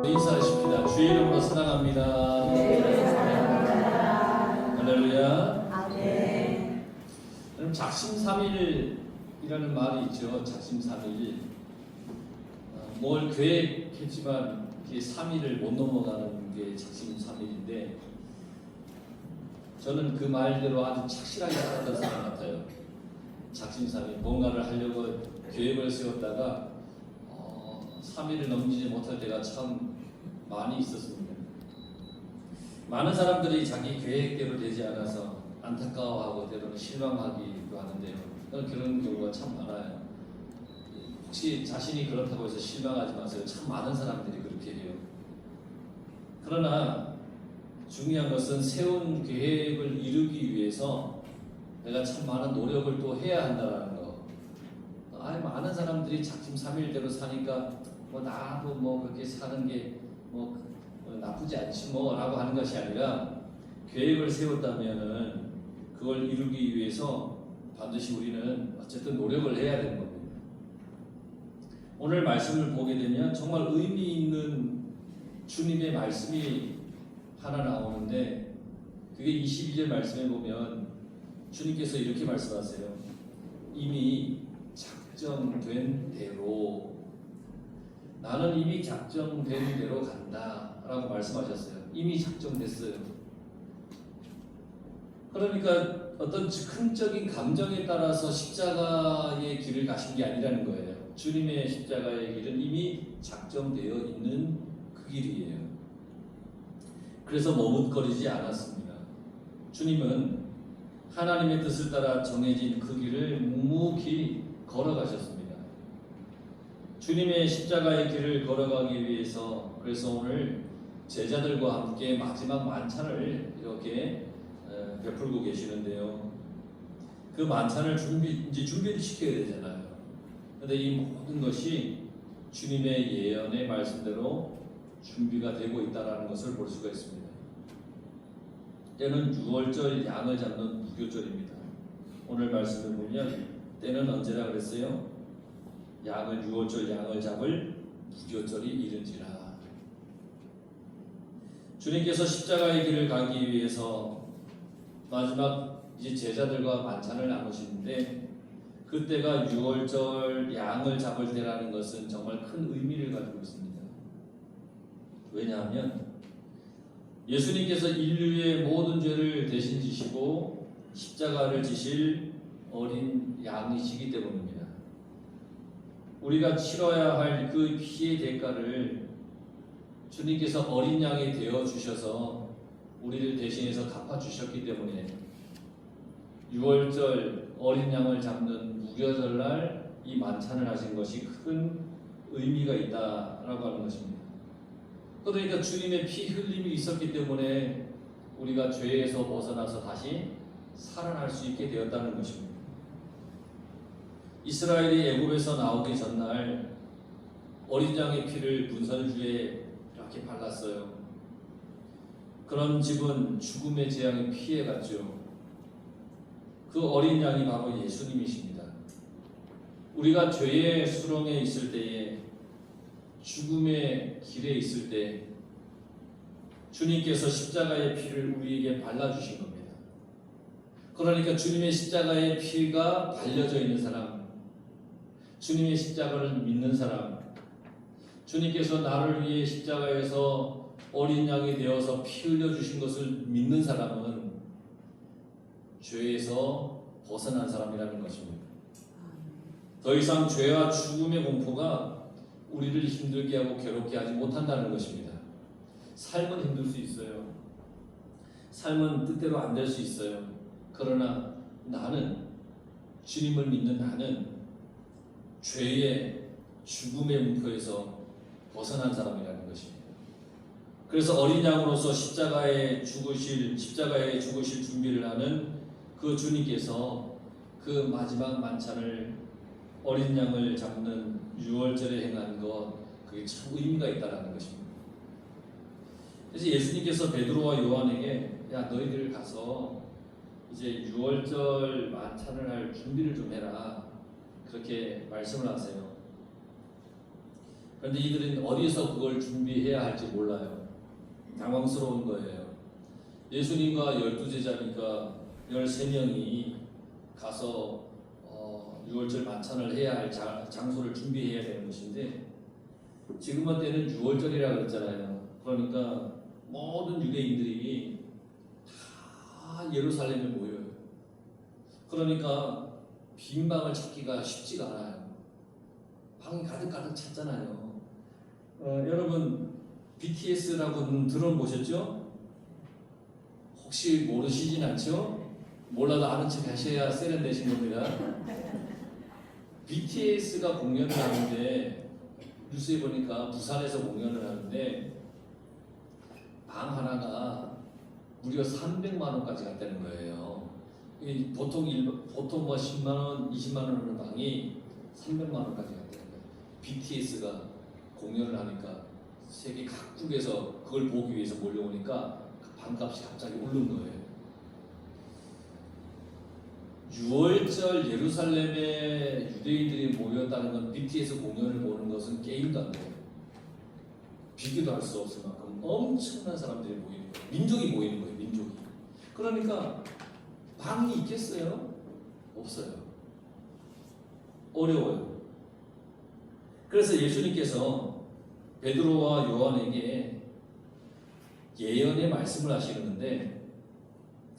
인사하십니다. 주의 이름으로 사랑합니다. 할렐루야. 그럼 작심삼일이라는 말이 있죠. 작심삼일. 뭘 계획했지만 이게 3일을 못 넘어가는 게 작심삼일인데, 저는 그 말대로 아주 착실하게 살았던 사람 같아요. 작심삼일, 뭔가를 하려고 계획을 세웠다가 3일을 넘기지 못할 때가 참 많이 있었습니다. 많은 사람들이 자기 계획대로 되지 않아서 안타까워하고 때로는 실망하기도 하는데요. 그런 경우가 참 많아요. 혹시 자신이 그렇다고 해서 실망하지 마세요. 참 많은 사람들이 그렇게 해요. 그러나 중요한 것은 세운 계획을 이루기 위해서 내가 참 많은 노력을 또 해야 한다는 거. 많은 사람들이 작심삼일대로 사니까 나도 그렇게 사는 게 나쁘지 않지 라고 하는 것이 아니라, 계획을 세웠다면은 그걸 이루기 위해서 반드시 우리는 어쨌든 노력을 해야 되는 겁니다. 오늘 말씀을 보게 되면 정말 의미 있는 주님의 말씀이 하나 나오는데, 그게 22절 말씀에 보면 주님께서 이렇게 말씀하세요. 이미 작정된 대로, 나는 이미 작정된 대로 간다 라고 말씀하셨어요. 이미 작정됐어요. 그러니까 어떤 즉흥적인 감정에 따라서 십자가의 길을 가신 게 아니라는 거예요. 주님의 십자가의 길은 이미 작정되어 있는 그 길이에요. 그래서 머뭇거리지 않았습니다. 주님은 하나님의 뜻을 따라 정해진 그 길을 묵묵히 걸어가셨습니다. 주님의 십자가의 길을 걸어가기 위해서, 그래서 오늘 제자들과 함께 마지막 만찬을 이렇게 베풀고 계시는데요. 그 만찬을 준비를 시켜야 되잖아요. 그런데 이 모든 것이 주님의 예언의 말씀대로 준비가 되고 있다는 것을 볼 수가 있습니다. 때는 6월절 양을 잡는 무교절입니다. 오늘 말씀을 보면 때는 언제라 그랬어요? 6월절 양을 잡을 무교절이 이른지라. 주님께서 십자가의 길을 가기 위해서 마지막 이제 제자들과 만찬을 나누시는데, 그때가 6월절 양을 잡을 때라는 것은 정말 큰 의미를 가지고 있습니다. 왜냐하면 예수님께서 인류의 모든 죄를 대신 지시고 십자가를 지실 어린 양이시기 때문입니다. 우리가 치러야 할 그 피의 대가를 주님께서 어린 양이 되어 주셔서 우리를 대신해서 갚아주셨기 때문에 6월절 어린 양을 잡는 무교절날 이 만찬을 하신 것이 큰 의미가 있다라고 하는 것입니다. 그러니까 주님의 피 흘림이 있었기 때문에 우리가 죄에서 벗어나서 다시 살아날 수 있게 되었다는 것입니다. 이스라엘이 애굽에서 나오기 전날 어린 양의 피를 문선주에 이렇게 발랐어요. 그런 집은 죽음의 재앙에 피해갔죠. 그 어린 양이 바로 예수님이십니다. 우리가 죄의 수렁에 있을 때에, 죽음의 길에 있을 때 주님께서 십자가의 피를 우리에게 발라주신 겁니다. 그러니까 주님의 십자가의 피가 발려져 있는 사람, 주님의 십자가를 믿는 사람, 주님께서 나를 위해 십자가에서 어린 양이 되어서 피 흘려주신 것을 믿는 사람은 죄에서 벗어난 사람이라는 것입니다. 더 이상 죄와 죽음의 공포가 우리를 힘들게 하고 괴롭게 하지 못한다는 것입니다. 삶은 힘들 수 있어요. 삶은 뜻대로 안 될 수 있어요. 그러나 나는, 주님을 믿는 나는 죄의 죽음의 문포에서 벗어난 사람이라는 것입니다. 그래서 어린 양으로서 십자가에 죽으실 준비를 하는 그 주님께서 그 마지막 만찬을, 어린 양을 잡는 6월절에 행한 것, 그게 참 의미가 있다는 것입니다. 그래서 예수님께서 베드로와 요한에게, 야, 너희들 가서 이제 6월절 만찬을 할 준비를 좀 해라, 그렇게 말씀을 하세요. 그런데 이들은 어디서 그걸 준비해야 할지 몰라요. 당황스러운 거예요. 예수님과 12제자니까 13명이 가서 유월절 만찬을 해야 할 장소를 준비해야 되는 것인데, 지금 때는 유월절이라고 그랬잖아요. 그러니까 모든 유대인들이 다 예루살렘에 모여요. 그러니까 빈 방을 찾기가 쉽지가 않아요. 방이 가득가득 찼잖아요. 여러분 BTS라고 들어보셨죠? 혹시 모르시진 않죠? 몰라도 아는 척 하셔야 세련되신 겁니다. BTS가 공연을 하는데, 뉴스에 보니까 부산에서 공연을 하는데 방 하나가 무려 300만 원까지 갔다는 거예요. 보통 뭐 10만 원, 20만 원 하는 방이 300만 원까지 갔다는 거예요. BTS가 공연을 하니까 세계 각국에서 그걸 보기 위해서 몰려오니까 그 방값이 갑자기 오른 거예요. 6월절 예루살렘에 유대인들이 모였다는 건 BTS 공연을 보는 것은 게임도 안 돼요. 비교도 할 수 없을 만큼 엄청난 사람들이 모이는 거예요. 민족이 모이는 거예요. 민족이. 그러니까 방이 있겠어요? 없어요. 어려워요. 그래서 예수님께서 베드로와 요한에게 예언의 말씀을 하시는데,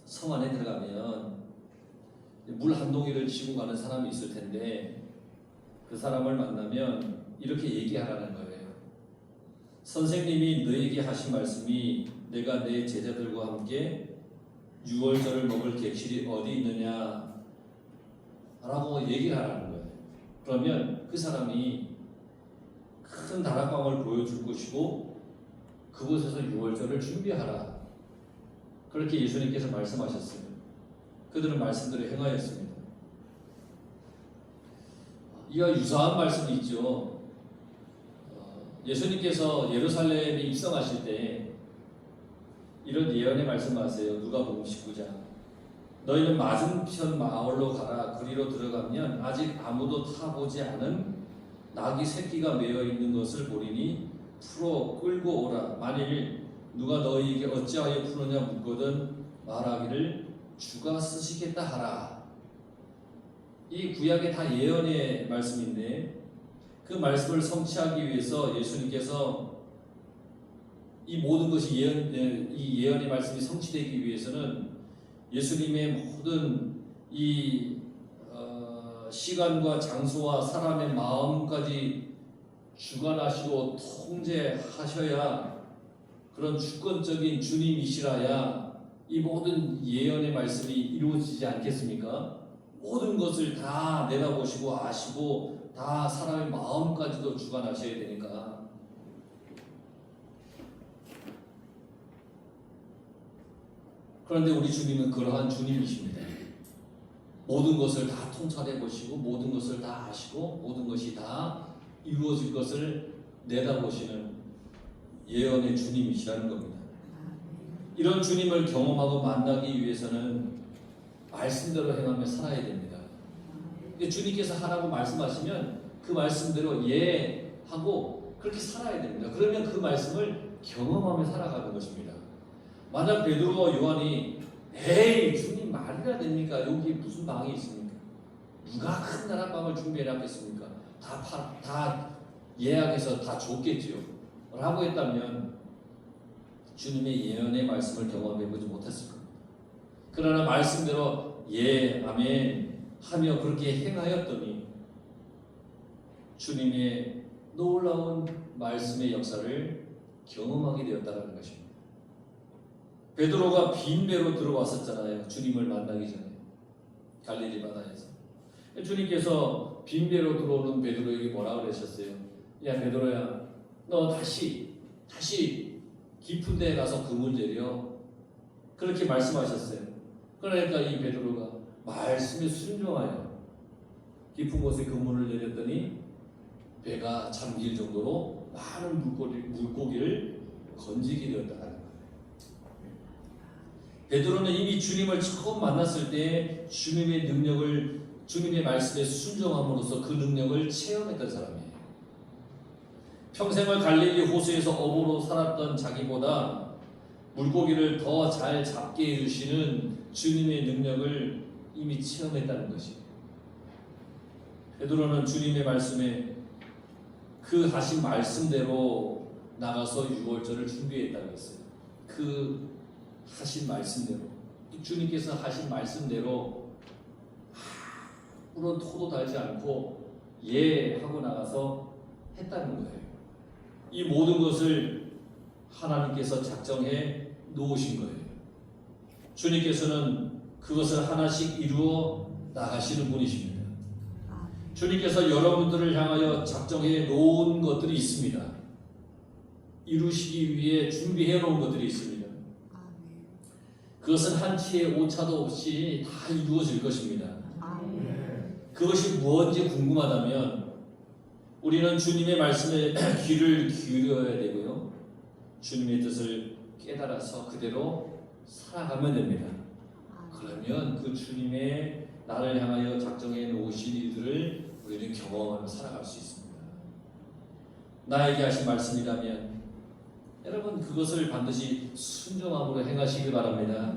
성 안에 들어가면 물 한 동이를 지고 가는 사람이 있을 텐데 그 사람을 만나면 이렇게 얘기하라는 거예요. 선생님이 너에게 하신 말씀이 내가 내 제자들과 함께 유월절을 먹을 객실이 어디 있느냐 라고 얘기를 하라는 거예요. 그러면 그 사람이 큰 다락방을 보여줄 것이고 그곳에서 유월절을 준비하라. 그렇게 예수님께서 말씀하셨어요. 그들은 말씀대로 행하였습니다. 이와 유사한 말씀이 있죠. 예수님께서 예루살렘에 입성하실 때 이런 예언의 말씀하세요. 누가복음 19장. 너희는 맞은편 마을로 가라. 그리로 들어가면 아직 아무도 타보지 않은 낙이 새끼가 매어 있는 것을 보리니 풀어 끌고 오라. 만일 누가 너희에게 어찌하여 푸느냐 묻거든 말하기를 주가 쓰시겠다 하라. 이 구약의 다 예언의 말씀인데, 그 말씀을 성취하기 위해서 예수님께서 이 모든 것이 이 예언의 말씀이 성취되기 위해서는 예수님의 모든 이 시간과 장소와 사람의 마음까지 주관하시고 통제하셔야, 그런 주권적인 주님이시라야 이 모든 예언의 말씀이 이루어지지 않겠습니까? 모든 것을 다 내다보시고 아시고 다 사람의 마음까지도 주관하셔야 되니까. 그런데 우리 주님은 그러한 주님이십니다. 모든 것을 다 통찰해 보시고 모든 것을 다 아시고 모든 것이 다 이루어질 것을 내다보시는 예언의 주님이시라는 겁니다. 이런 주님을 경험하고 만나기 위해서는 말씀대로 행하며 살아야 됩니다. 주님께서 하라고 말씀하시면 그 말씀대로 하고 그렇게 살아야 됩니다. 그러면 그 말씀을 경험하며 살아가는 것입니다. 만약 베드로와 요한이 에이 주님 말이나 됩니까? 여기 무슨 방이 있습니까? 누가 큰 다락방을 준비해놨겠습니까? 다 예약해서 다 줬겠지요 라고 했다면 주님의 예언의 말씀을 경험해보지 못했을 겁니다. 그러나 말씀대로 아멘 하며 그렇게 행하였더니 주님의 놀라운 말씀의 역사를 경험하게 되었다는 것입니다. 베드로가 빈배로 들어왔었잖아요. 주님을 만나기 전에 갈릴리 바다에서 주님께서 빈배로 들어오는 베드로에게 뭐라고 그러셨어요? 야 베드로야, 너 다시 깊은 데에 가서 그물 내려. 그렇게 말씀하셨어요. 그러니까 이 베드로가 말씀에 순종하여 깊은 곳에 그물을 내렸더니 배가 잠길 정도로 많은 물고기를 건지게 되었다는 거예요. 베드로는 이미 주님을 처음 만났을 때 주님의 능력을, 주님의 말씀에 순종함으로써 그 능력을 체험했던 사람이에요. 평생을 갈릴리 호수에서 어부로 살았던 자기보다 물고기를 더 잘 잡게 해주시는 주님의 능력을 이미 체험했다는 것이에요. 베드로는 주님의 말씀에 그 하신 말씀대로 나가서 유월절을 준비했다고 했어요. 그 하신 말씀대로, 주님께서 하신 말씀대로 아무런 토도 달지 않고 예 하고 나가서 했다는 거예요. 이 모든 것을 하나님께서 작정해 놓으신 거예요. 주님께서는 그것을 하나씩 이루어 나가시는 분이십니다. 주님께서 여러분들을 향하여 작정해 놓은 것들이 있습니다. 이루시기 위해 준비해 놓은 것들이 있습니다. 그것은 한치의 오차도 없이 다 이루어질 것입니다. 그것이 무엇인지 궁금하다면 우리는 주님의 말씀에 귀를 기울여야 되고요. 주님의 뜻을 깨달아서 그대로 살아가면 됩니다. 그러면 그 주님의 나를 향하여 작정해 놓으신 일들을 우리는 경험하며 살아갈 수 있습니다. 나에게 하신 말씀이라면 여러분 그것을 반드시 순종함으로 행하시기 바랍니다.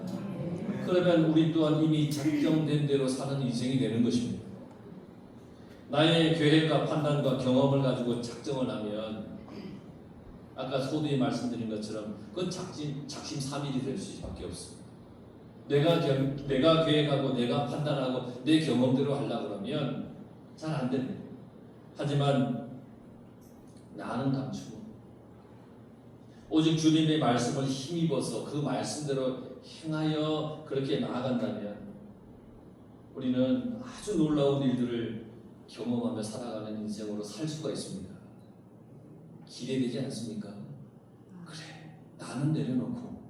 그러면 우리 또한 이미 작정된 대로 사는 인생이 되는 것입니다. 나의 계획과 판단과 경험을 가지고 작정을 하면 아까 소두에 말씀드린 것처럼 그건 작심삼일이 될 수밖에 없습니다. 내가 계획하고 내가 판단하고 내 경험대로 하려고 그러면 잘 안 됩니다. 하지만 나는 감추고 오직 주님의 말씀을 힘입어서 그 말씀대로 행하여 그렇게 나아간다면 우리는 아주 놀라운 일들을 경험하며 살아가는 인생으로 살 수가 있습니다. 기대되지 않습니까? 그래, 나는 내려놓고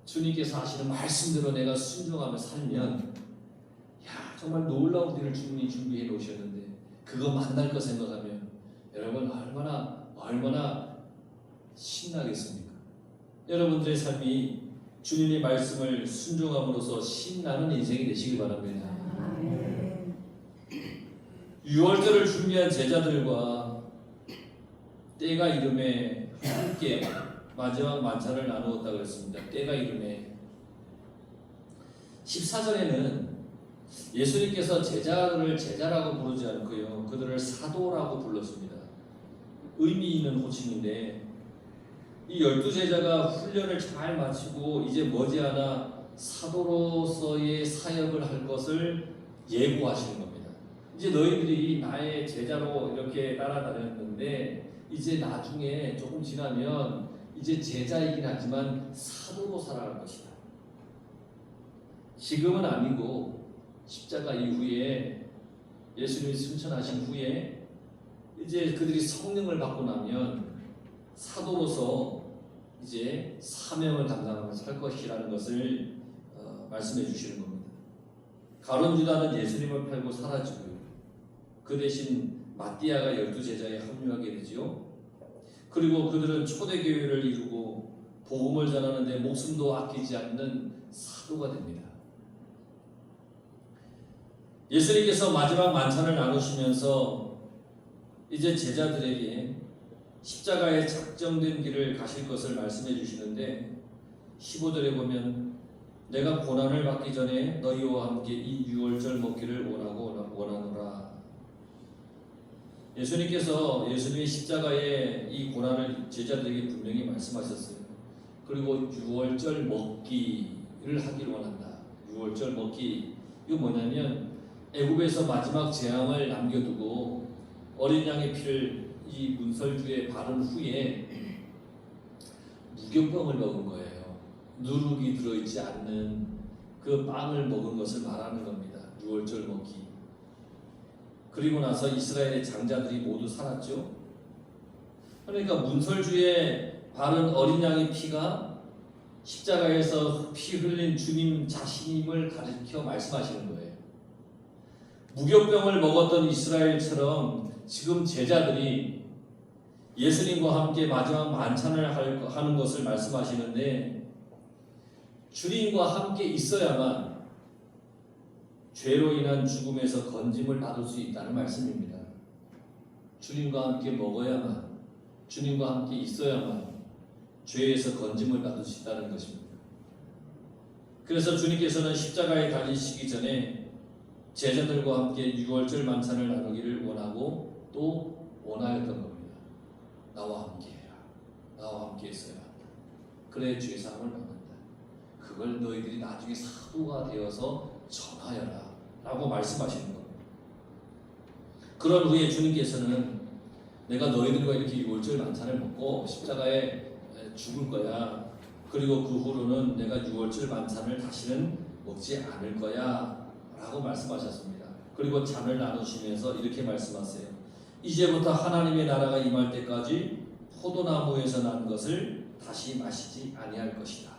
주님께서 하시는 말씀대로 내가 순종하며 살면 정말 놀라운 일을 주님이 준비해 놓으셨는데 그거 만날 거 생각하면 여러분 얼마나 신나겠습니까? 여러분들의 삶이 주님의 말씀을 순종함으로써 신나는 인생이 되시기 바랍니다. 유월절을 준비한 제자들과 때가 이름에 함께 마지막 만찬을 나누었다고 그랬습니다. 때가 이름에 14절에는 예수님께서 제자를 제자라고 부르지 않고요, 그들을 사도라고 불렀습니다. 의미 있는 호칭인데 이 12제자가 훈련을 잘 마치고 이제 머지않아 사도로서의 사역을 할 것을 예고하시는 겁니다. 이제 너희들이 나의 제자로 이렇게 따라다녔는데 이제 나중에 조금 지나면 이제 제자이긴 하지만 사도로 살아갈 것이다. 지금은 아니고 십자가 이후에 예수님이 승천하신 후에 이제 그들이 성령을 받고 나면 사도로서 이제 사명을 감당하며 살 것이라는 것을 말씀해 주시는 겁니다. 가룟 유다는 예수님을 팔고 사라지고요. 그 대신 마띠아가 12제자에 합류하게 되지요. 그리고 그들은 초대교회를 이루고 복음을 전하는데 목숨도 아끼지 않는 사도가 됩니다. 예수님께서 마지막 만찬을 나누시면서 이제 제자들에게 십자가에 작정된 길을 가실 것을 말씀해 주시는데 15절에 보면 내가 고난을 받기 전에 너희와 함께 이 유월절 먹기를 원하노라. 예수님께서 예수님의 십자가의 이 고난을 제자들에게 분명히 말씀하셨어요. 그리고 유월절 먹기를 하길 원한다. 유월절 먹기, 이거 뭐냐면 애굽에서 마지막 재앙을 남겨두고 어린 양의 피를 이 문설주에 바른 후에 무교병을 먹은 거예요. 누룩이 들어있지 않는 그 빵을 먹은 것을 말하는 겁니다. 유월절 먹기. 그리고 나서 이스라엘의 장자들이 모두 살았죠. 그러니까 문설주에 바른 어린 양의 피가 십자가에서 피 흘린 주님 자신임을 가리켜 말씀하시는 거예요. 무교병을 먹었던 이스라엘처럼 지금 제자들이 예수님과 함께 마지막 만찬을 하는 것을 말씀하시는데 주님과 함께 있어야만 죄로 인한 죽음에서 건짐을 받을 수 있다는 말씀입니다. 주님과 함께 먹어야만 주님과 함께 있어야만 죄에서 건짐을 받을 수 있다는 것입니다. 그래서 주님께서는 십자가에 달리시기 전에 제자들과 함께 유월절 만찬을 나누기를 원하고 또 원하였던 겁니다. 나와 함께 해라. 나와 함께 있어야 한다. 그래 죄사함을 받는다. 그걸 너희들이 나중에 사도가 되어서 전하여라 라고 말씀하시는 겁니다. 그런 후에 주님께서는 내가 너희들과 이렇게 유월절 만찬을 먹고 십자가에 죽을 거야. 그리고 그 후로는 내가 유월절 만찬을 다시는 먹지 않을 거야 라고 말씀하셨습니다. 그리고 잔을 나누시면서 이렇게 말씀하세요. 이제부터 하나님의 나라가 임할 때까지 포도나무에서 난 것을 다시 마시지 아니할 것이다.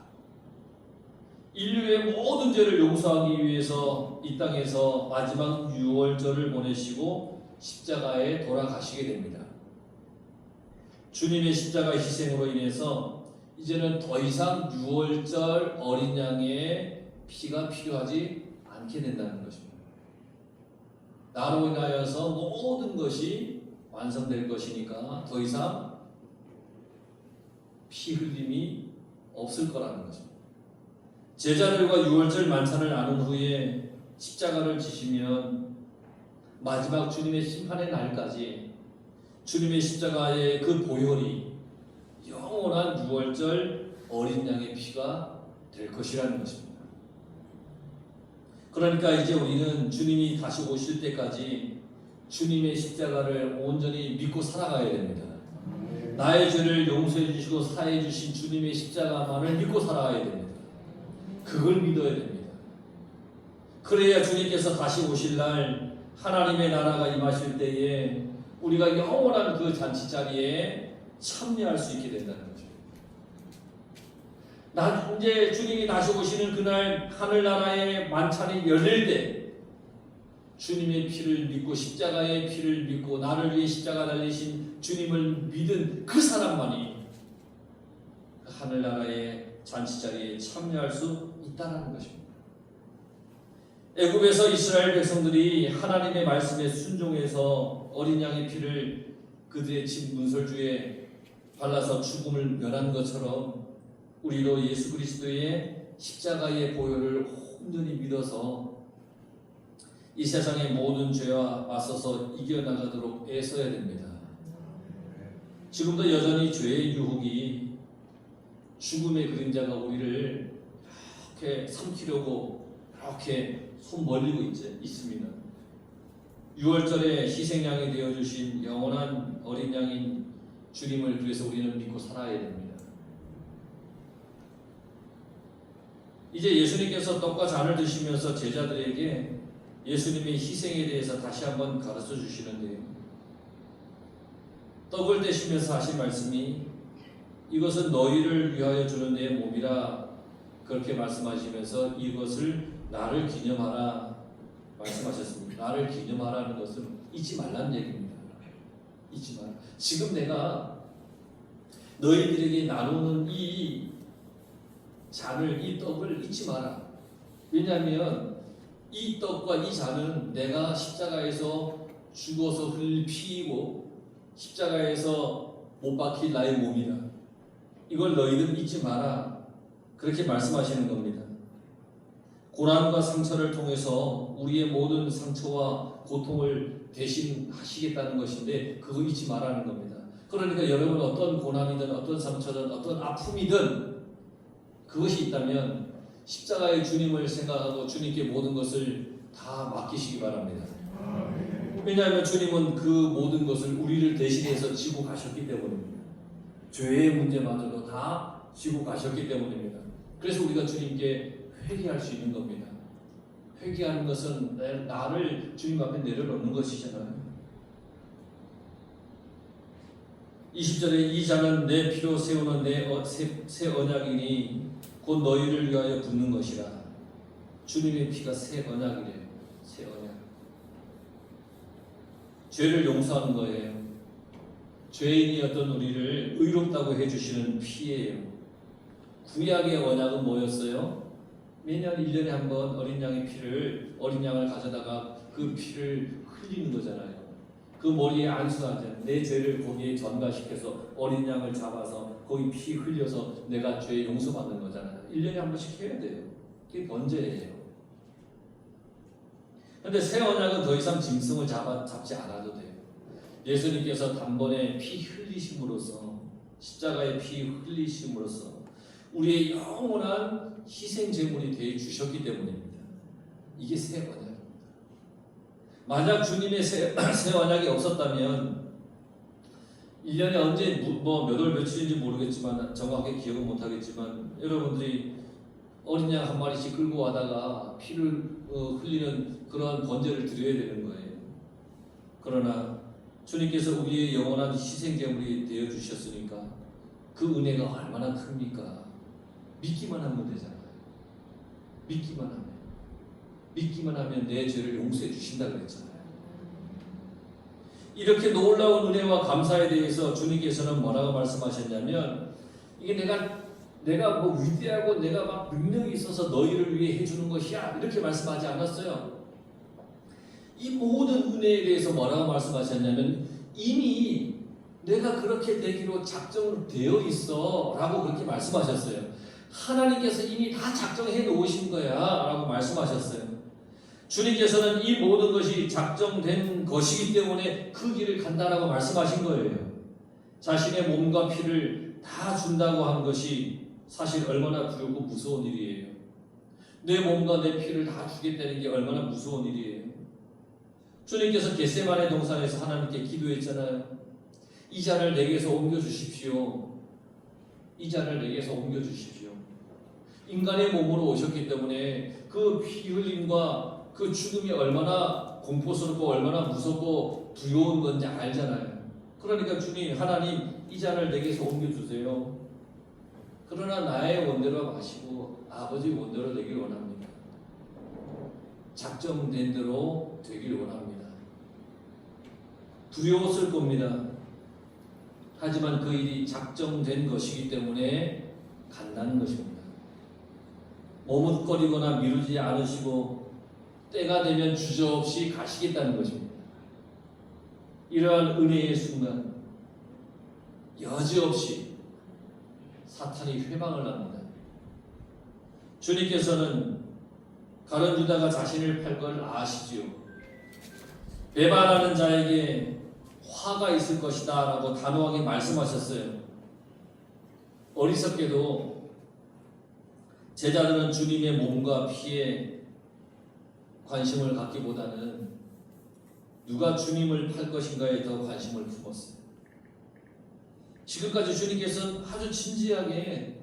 인류의 모든 죄를 용서하기 위해서 이 땅에서 마지막 유월절을 보내시고 십자가에 돌아가시게 됩니다. 주님의 십자가 희생으로 인해서 이제는 더 이상 유월절 어린 양의 피가 필요하지 않게 된다는 것입니다. 나로 인하여서 모든 것이 완성될 것이니까 더 이상 피 흘림이 없을 거라는 것입니다. 제자들과 유월절 만찬을 나눈 후에 십자가를 지시면 마지막 주님의 심판의 날까지 주님의 십자가의 그 보혈이 영원한 유월절 어린 양의 피가 될 것이라는 것입니다. 그러니까 이제 우리는 주님이 다시 오실 때까지 주님의 십자가를 온전히 믿고 살아가야 됩니다. 나의 죄를 용서해 주시고 사해 주신 주님의 십자가만을 믿고 살아가야 됩니다. 그걸 믿어야 됩니다. 그래야 주님께서 다시 오실 날 하나님의 나라가 임하실 때에 우리가 영원한 그 잔치 자리에 참여할 수 있게 된다는 거죠. 이제 주님이 다시 오시는 그날 하늘나라의 만찬이 열릴 때 주님의 피를 믿고 십자가의 피를 믿고 나를 위해 십자가 달리신 주님을 믿은 그 사람만이 하늘나라의 잔치 자리에 참여할 수 있다는 것입니다. 애굽에서 이스라엘 백성들이 하나님의 말씀에 순종해서 어린 양의 피를 그들의 집 문설주에 발라서 죽음을 면한 것처럼 우리도 예수 그리스도의 십자가의 보혈을 온전히 믿어서 이 세상의 모든 죄와 맞서서 이겨나가도록 애써야 됩니다. 지금도 여전히 죄의 유혹이 죽음의 그림자가 우리를 이렇게 삼키려고 이렇게 손 벌리고 있습니다. 6월절에 희생양이 되어주신 영원한 어린 양인 주님을 그래서 우리는 믿고 살아야 됩니다. 이제 예수님께서 떡과 잔을 드시면서 제자들에게 예수님의 희생에 대해서 다시 한번 가르쳐 주시는데요. 떡을 떼시면서 하신 말씀이 이것은 너희를 위하여 주는 내 몸이라 그렇게 말씀하시면서 이것을 나를 기념하라 말씀하셨습니다. 나를 기념하라는 것은 잊지 말라는 얘기입니다. 잊지 마라. 지금 내가 너희들에게 나누는 이 잔을, 이 떡을 잊지 마라. 왜냐하면 이 떡과 이 잔은 내가 십자가에서 죽어서 흘릴 피이고 십자가에서 못 박힐 나의 몸이다. 이걸 너희들 잊지 마라. 그렇게 말씀하시는 겁니다. 고난과 상처를 통해서 우리의 모든 상처와 고통을 대신하시겠다는 것인데 그거 잊지 말라는 겁니다. 그러니까 여러분 어떤 고난이든 어떤 상처든 어떤 아픔이든 그것이 있다면 십자가의 주님을 생각하고 주님께 모든 것을 다 맡기시기 바랍니다. 왜냐하면 주님은 그 모든 것을 우리를 대신해서 지고 가셨기 때문입니다. 죄의 문제마저도 다 지고 가셨기 때문입니다. 그래서 우리가 주님께 회개할 수 있는 겁니다. 회개하는 것은 나를 주님 앞에 내려놓는 것이잖아요. 20절에 이 잔은 내 피로 세우는 새 언약이니 곧 너희를 위하여 붓는 것이라. 주님의 피가 새 언약이래요. 새 언약. 죄를 용서하는 거예요. 죄인이었던 우리를 의롭다고 해주시는 피예요. 구약의 언약은 뭐였어요? 매년 1년에 한 번 어린 양의 피를, 어린 양을 가져다가 그 피를 흘리는 거잖아요. 그 머리에 안수하자. 내 죄를 거기에 전가시켜서 어린 양을 잡아서 거기 피 흘려서 내가 죄 용서받는 거잖아요. 1년에 한 번씩 해야 돼요. 그게 번제예요. 근데 새 언약은 더 이상 짐승을 잡지 않아도 돼요. 예수님께서 단번에 피 흘리심으로써, 십자가의 피 흘리심으로써 우리의 영원한 희생 제물이 되어 주셨기 때문입니다. 이게 새 언약입니다. 만약 주님의 새 언약이 없었다면 1년에 언제 몇 월 며칠인지 모르겠지만 정확하게 기억은 못하겠지만 여러분들이 어린 양 한 마리씩 끌고 와다가 피를 흘리는 그러한 번제를 드려야 되는 거예요. 그러나 주님께서 우리의 영원한 희생제물이 되어 주셨으니까 그 은혜가 얼마나 큽니까? 믿기만 하면 되잖아요. 믿기만 하면 내 죄를 용서해 주신다 그랬잖아요. 이렇게 놀라운 은혜와 감사에 대해서 주님께서는 뭐라고 말씀하셨냐면, 이게 내가 뭐 위대하고 내가 막 능력이 있어서 너희를 위해 해주는 것이야 이렇게 말씀하지 않았어요. 이 모든 은혜에 대해서 뭐라고 말씀하셨냐면, 이미 내가 그렇게 되기로 작정되어 있어 라고 그렇게 말씀하셨어요. 하나님께서 이미 다 작정해 놓으신 거야 라고 말씀하셨어요. 주님께서는 이 모든 것이 작정된 것이기 때문에 그 길을 간다라고 말씀하신 거예요. 자신의 몸과 피를 다 준다고 한 것이 사실 얼마나 두렵고 무서운 일이에요. 내 몸과 내 피를 다 주겠다는 게 얼마나 무서운 일이에요. 주님께서 겟세마네 동산에서 하나님께 기도했잖아요. 이 잔을 내게서 옮겨주십시오. 이 잔을 내게서 옮겨주십시오. 인간의 몸으로 오셨기 때문에 그 피 흘림과 그 죽음이 얼마나 공포스럽고 얼마나 무섭고 두려운 건지 알잖아요. 그러니까 주님, 하나님 이 잔을 내게서 옮겨주세요. 그러나 나의 원대로 마시고 아버지 원대로 되길 원합니다. 작정된 대로 되길 원합니다. 두려웠을 겁니다. 하지만 그 일이 작정된 것이기 때문에 간다는 것입니다. 머뭇거리거나 미루지 않으시고 때가 되면 주저없이 가시겠다는 것입니다. 이러한 은혜의 순간 여지없이 사탄이 회방을 합니다. 주님께서는 가룟 유다가 자신을 팔 걸 아시지요. 배반하는 자에게 화가 있을 것이다 라고 단호하게 말씀하셨어요. 어리석게도 제자들은 주님의 몸과 피에 관심을 갖기보다는 누가 주님을 팔 것인가에 더 관심을 품었어요. 지금까지 주님께서는 아주 진지하게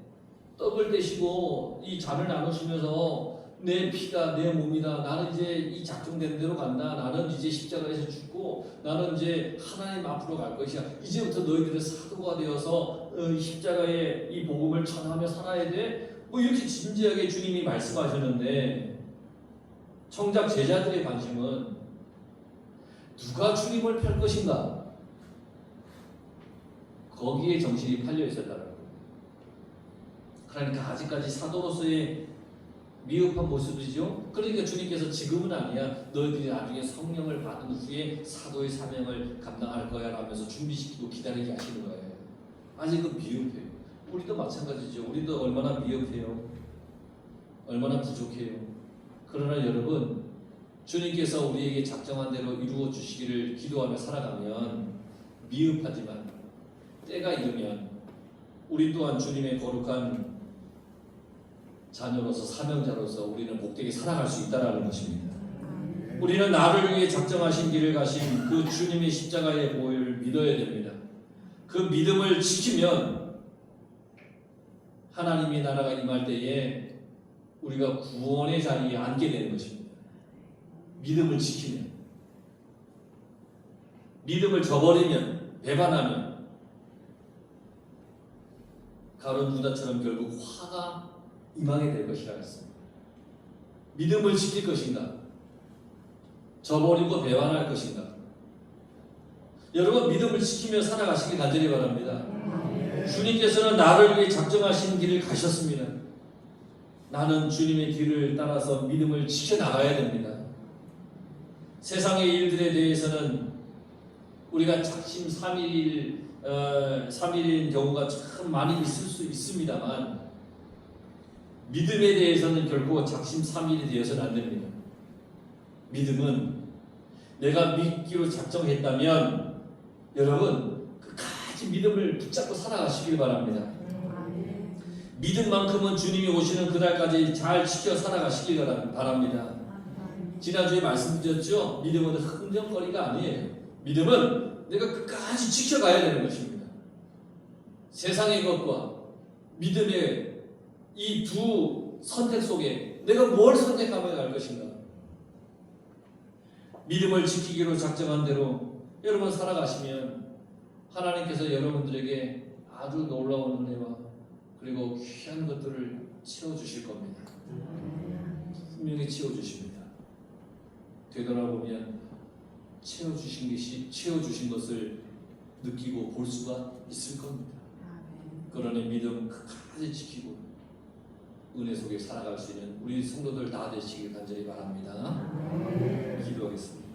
떡을 떼시고 이 잔을 나누시면서 내 피다, 내 몸이다. 나는 이제 이 작정된 대로 간다. 나는 이제 십자가에서 죽고 나는 이제 하나님 앞으로 갈 것이야. 이제부터 너희들은 사도가 되어서 십자가의 이 복음을 전하며 살아야 돼. 뭐 이렇게 진지하게 주님이 말씀하셨는데, 청작 제자들의 관심은 누가 주님을 팔 것인가? 거기에 정신이 팔려 있었다는 거예요. 그러니까 아직까지 사도로서의 미흡한 모습이죠. 그러니까 주님께서 지금은 아니야. 너희들이 나중에 성령을 받은 후에 사도의 사명을 감당할 거야 라면서 준비시키고 기다리게 하시는 거예요. 아직은 미흡해요. 우리도 마찬가지죠. 우리도 얼마나 미흡해요. 얼마나 부족해요. 그러나 여러분, 주님께서 우리에게 작정한 대로 이루어 주시기를 기도하며 살아가면 미흡하지만 때가 이르면 우리 또한 주님의 거룩한 자녀로서 사명자로서 우리는 복되게 살아갈 수 있다는 것입니다. 우리는 나를 위해 작정하신 길을 가신 그 주님의 십자가의 보혈을 믿어야 됩니다. 그 믿음을 지키면 하나님의 나라가 임할 때에 우리가 구원의 자리에 앉게 되는 것입니다. 믿음을 지키면, 믿음을 저버리면, 배반하면 가룟 유다처럼 결국 화가 임하게 될 것이라 했습니다. 믿음을 지킬 것인가? 저버리고 배반할 것인가? 여러분, 믿음을 지키며 살아가시길 간절히 바랍니다. 주님께서는 나를 위해 작정하신 길을 가셨습니다. 나는 주님의 길을 따라서 믿음을 지켜나가야 됩니다. 세상의 일들에 대해서는 우리가 작심 삼일인 경우가 참 많이 있을 수 있습니다만 믿음에 대해서는 결코 작심 삼일이 되어서는 안 됩니다. 믿음은 내가 믿기로 작정했다면 여러분 끝까지 믿음을 붙잡고 살아가시길 바랍니다. 믿음만큼은 주님이 오시는 그날까지 잘 지켜 살아가시길 바랍니다. 지난주에 말씀드렸죠? 믿음은 흥정거리가 아니에요. 믿음은 내가 끝까지 지켜가야 되는 것입니다. 세상의 것과 믿음의 이 두 선택 속에 내가 뭘 선택하며 갈 것인가? 믿음을 지키기로 작정한 대로 여러분 살아가시면 하나님께서 여러분들에게 아주 놀라운 은혜와 그리고 귀한 것들을 채워주실 겁니다. 분명히 채워주십니다. 되돌아보면 채워주신 것을 느끼고 볼 수가 있을 겁니다. 그러니 믿음 끝까지 지키고 은혜 속에 살아갈 수 있는 우리 성도들 다 되시길 간절히 바랍니다. 기도하겠습니다.